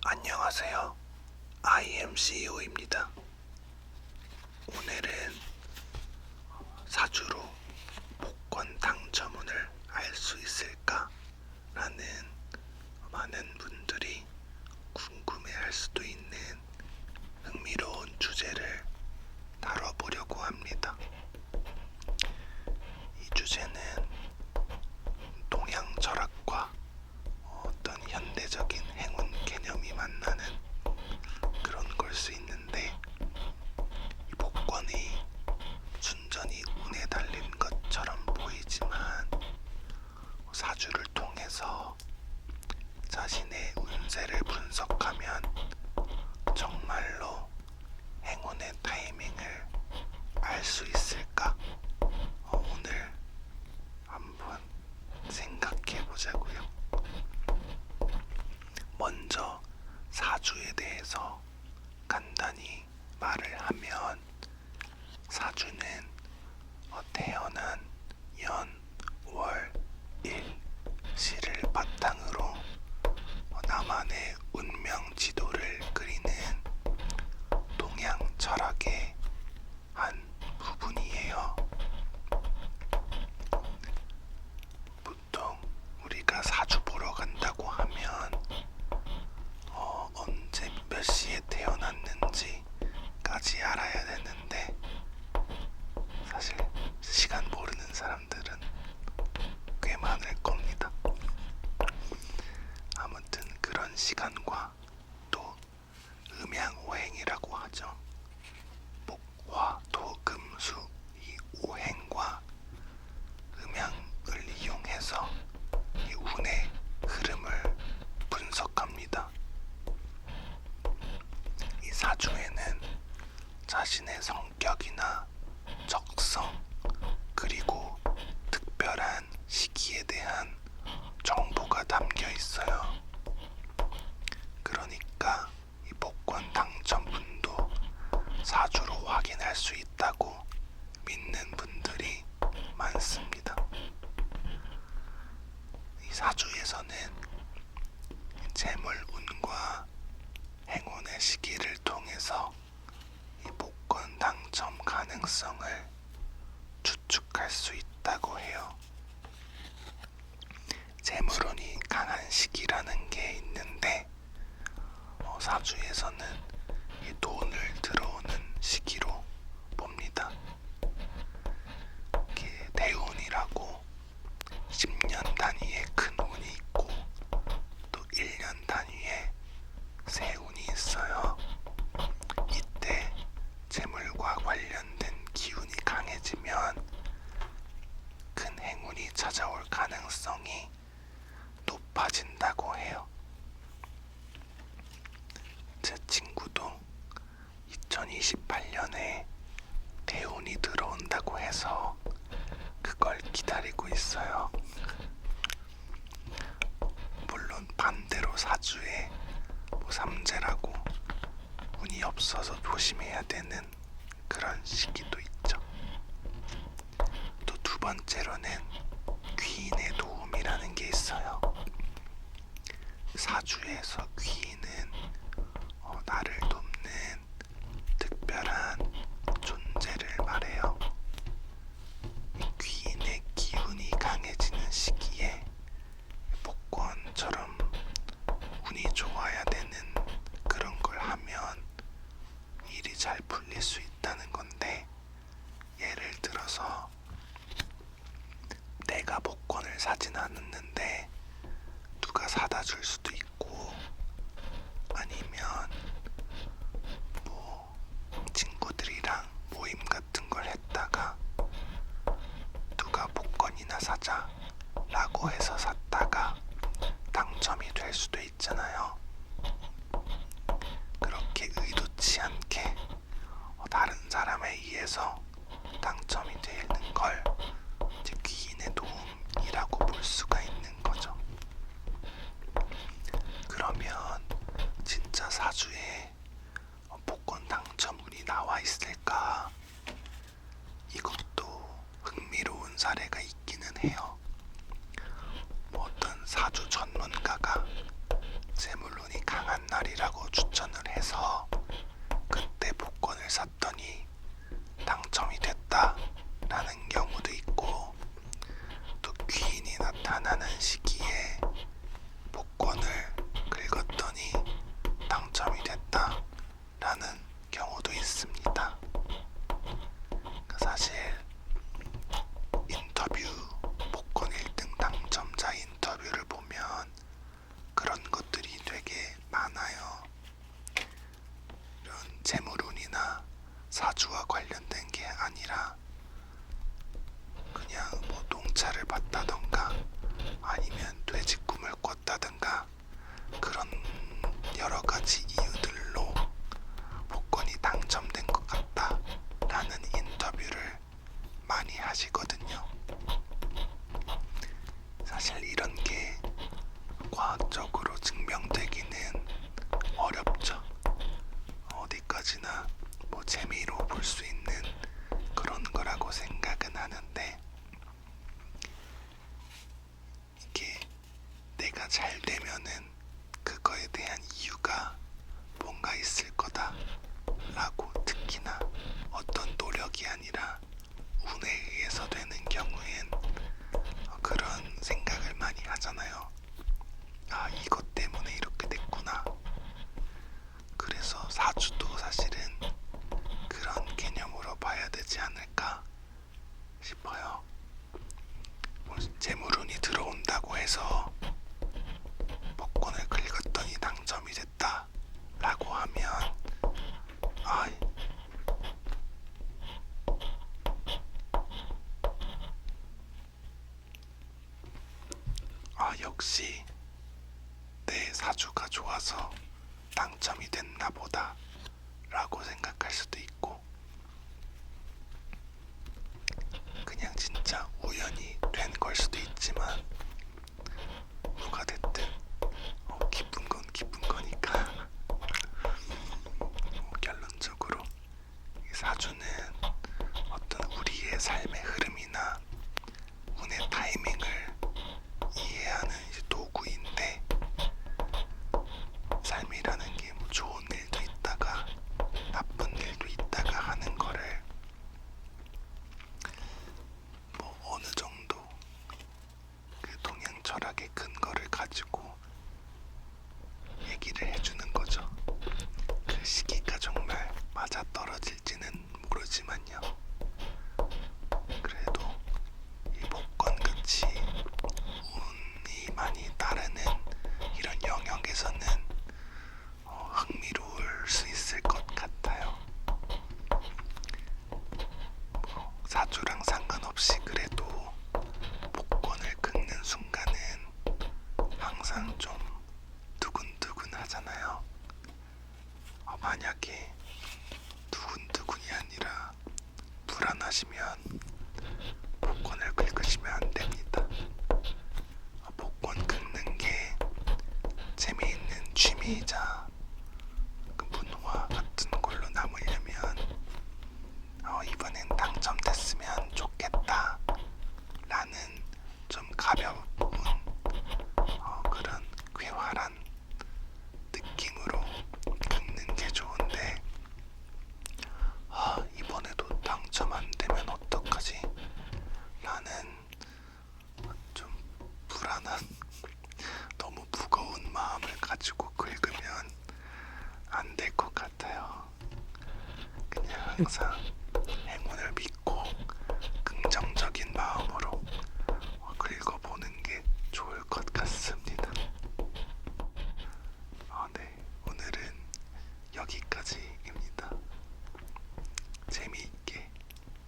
안녕하세요. IMCEO입니다. 오늘은 사주로 복권 당첨운을 알 수 있을까? 라는 많은 분들이 궁금해할 수도 있는 흥미로운 주제를 다뤄보려고 합니다. 이 주제는 동양 철학과 어떤 현대적인 행운 개념이 만나는 그런 걸 수 있는데, 이 복권이 순전히 운에 달린 것처럼 보이지만 사주를 통해서 자신의 운세를 분석하면 정말로 행운의 타이밍을 알 수 있을까? 오늘 한번 생각해 보자고요. 먼저 사주에 대해서 간단히 말을 하면, 사주는 태어난 연, 월, 일, 시를 바탕으로 나만의 운명 지도를 그리는 동양 철학의 한 부분이에요. 보통 우리가 사주 보러 간다고 하면 언제 몇 시에 태어났는지까지 알아야 되는데, 사실 시간 모르는 사람들은 꽤 많을 겁니다. 아무튼 그런 시간과 또 음양오행이라고 하죠. 목, 화, 토, 금, 수, 이 오행과 음양을 이용해서 이 운의 흐름을 분석합니다. 이 사주에는 자신의 성격이나 적성, 그리고 특별한 시기에 대한 정보가 담겨 있어요. 그러니까 이 복권 당첨분도 사주로 확인할 수 있다고 믿는 분들이 많습니다. 이 사주에서는 재물운과 행운의 시기를 통해서 이 복권 당첨 가능성을 추측할 수 있다고 해요. 재물운이 강한 시기라는 게 있는데, 사주에서는 이 돈을 들어오는 시기로 봅니다. 이게 대운이라고 10년 단위의 큰 운이 있고, 또 1년 단위의 새 운이 있어요. 이때 재물과 관련된 기운이 강해지면 큰 행운이 찾아올 가능성이 높아진다고 해요. 제 친구도 2028년에 대운이 들어온다고 해서 그걸 기다리고 있어요. 물론 반대로 사주에 삼재라고 운이 없어서 조심해야 되는 그런 시기도 있죠. 또 두 번째로는 귀인의 도움이라는 게 있어요. 사주에서 귀인은 나를 돕는 특별한 존재를 말해요. 이 귀인의 기운이 강해지는 시기에 복권처럼 운이 좋아야 되는 그런 걸 하면 일이 잘 풀릴 수 있다는 건데, 예를 들어서 내가 복권을 사진 않았는데 누가 사다 줄 수도 있고, 재물운이나 사주와 관련된 게 아니라 그냥 뭐 농차를 봤다던가 아니면 돼지 꿈을 꿨다던가 그런 여러 가지 이유들로 복권이 당첨된 것 같다라는 인터뷰를 많이 하시거든요. 사실 이런 게 과학적으로 증명되기는 어렵죠. 어디까지나 뭐 재미로 볼 수 있는 그런 거라고 생각은 하는데, 이게 내가 잘 되면은 그거에 대한 이유가 뭔가 있을 거다 라고, 특히나 어떤 노력이 아니라 운에 의해서 되는 경우엔 그런 생각을 많이 하잖아요. 아, 이것 때문에 이렇게 됐구나. 그래서 사주도 사실은 그런 개념으로 봐야 되지 않을까 싶어요. 뭐 재물운이 들어온다고 해서 복권을 긁었더니 당첨이 됐다 라고 하면 역시 내 사주가 좋아서 당첨이 됐나 보다 라고 생각할 수도 있고, 그냥 진짜 우연히 된 걸 수도 있지만, 뭐가 됐든 기쁜 건 기쁜 거니까 결론적으로 이 사주는 어떤 우리의 삶의 흐름이나 운의 타이밍을 이해하는 이제 도구인데, 삶이라는 게 뭐 좋은 일도 있다가 나쁜 일도 있다가 하는 거를 뭐 어느 정도 그 동양 철학의 근거를 가지고 얘기를 해주는 거죠. 그 시기가 정말 맞아 떨어질지는 모르지만요. 그래도 이 복권같이 운이 많이 따르는 이런 영역에서는 흥미로울 수 있을 것 같아요. 뭐 사주랑 상관없이 그래도 복권을 긁는 순간은 항상 좀 두근두근 하잖아요. 만약에 두근두근이 아니라 불안하시면 복권을 긁으시면 안 됩니다. 복권 긁는 게 재미있는 취미이자 그 문화 같은 걸로 남으려면 이번엔 당첨됐으면 좋겠다 라는 좀 가벼운 그런 쾌활한 느낌으로 긁는 게 좋은데, 이번에도 당첨 안 되면 어떡하지? 라는 좀 불안한, 너무 무거운 마음을 가지고 긁으면 안 될 것 같아요. 그냥 항상 행운을 믿고 긍정적인 마음으로 긁어보는 게 좋을 것 같습니다. 네, 오늘은 여기까지입니다. 재미있게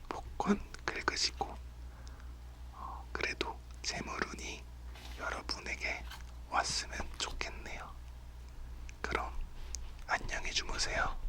복권 긁으시고 그래도 재물운이 여러분에게 왔으면 좋겠네요. 그럼 안녕히 주무세요.